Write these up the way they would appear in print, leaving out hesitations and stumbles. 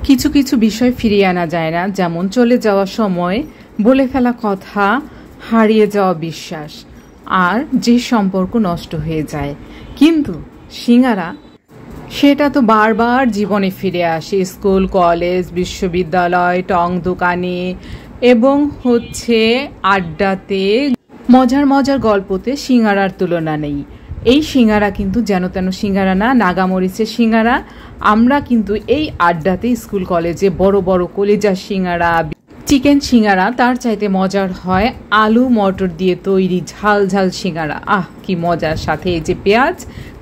কিছু কিছু বিষয় ফিরিয়ে আনা যায় না, যেমন চলে যাওয়া সময়, বলে ফেলা কথা, হারিয়ে যাওয়া বিশ্বাস, আর যে সম্পর্ক নষ্ট হয়ে যায়। কিন্তু সিঙ্গারা সেটা তো বারবার জীবনে ফিরে আসে, স্কুল, কলেজ, বিশ্ববিদ্যালয়, টং দোকানে এবং আড্ডাতে, মজার মজার গল্পতে সিঙ্গারার তুলনা নেই। এই সিঙ্গারা কিন্তু যেন তেন সিঙ্গারা না, নাগামরিচের সিঙ্গারা। আমরা কিন্তু এই আড্ডাতে, স্কুল কলেজে বড় বড় কলিজার সিঙ্গারা, চিকেন সিঙ্গারা তার চাইতে মজার হয় আলু মটর দিয়ে তৈরি ঝাল ঝাল সিঙ্গারা। কি মজার! সাথে এই যে পেঁয়াজ,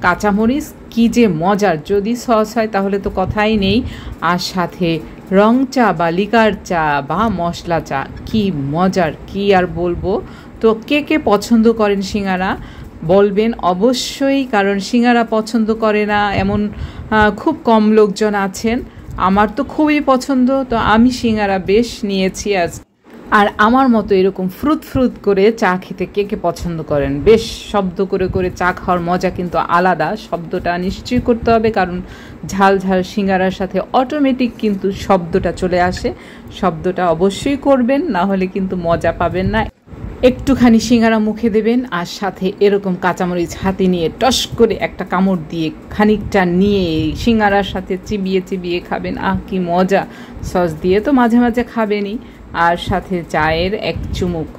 কাঁচামরিচ, কি যে মজার! যদি সস হয় তাহলে তো কথাই নেই। আর সাথে রং চা বা লিকার চা বা মশলা চা, কি মজার! কি আর বলবো। তো কে কে পছন্দ করেন সিঙ্গারা বলবেন অবশ্যই, কারণ সিঙ্গারা পছন্দ করে না এমন খুব কম লোকজন আছেন। আমার তো খুবই পছন্দ, তো আমি সিঙ্গারা বেশ নিয়েছি আজ। আর আমার মতো এরকম ফ্রুত ফ্রুত করে চা খেতে কে কে পছন্দ করেন? বেশ শব্দ করে করে চা খাওয়ার মজা কিন্তু আলাদা। শব্দটা নিশ্চয়ই করতে হবে, কারণ ঝাল ঝাল সিঙ্গারার সাথে অটোমেটিক কিন্তু শব্দটা চলে আসে। শব্দটা অবশ্যই করবেন, না হলে কিন্তু মজা পাবেন না। একটুখানি সিঙ্গারা মুখে দেবেন, আর সাথে এরকম কাঁচামরিচ হাতে নিয়ে টস করে একটা কামড় দিয়ে খানিকটা নিয়ে সিঙ্গারার সাথে চিবিয়ে চিবিয়ে খাবেন। কি মজা! সস দিয়ে তো মাঝে মাঝে খাবেনই, আর সাথে চায়ের এক চুমুক,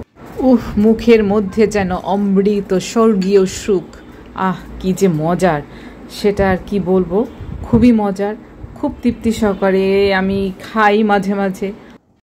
মুখের মধ্যে যেন অমৃত স্বর্গীয় সুখ। কি যে মজার! সেটা আর কি বলবো, খুবই মজার। খুব তৃপ্তি সহকারে আমি খাই মাঝে মাঝে।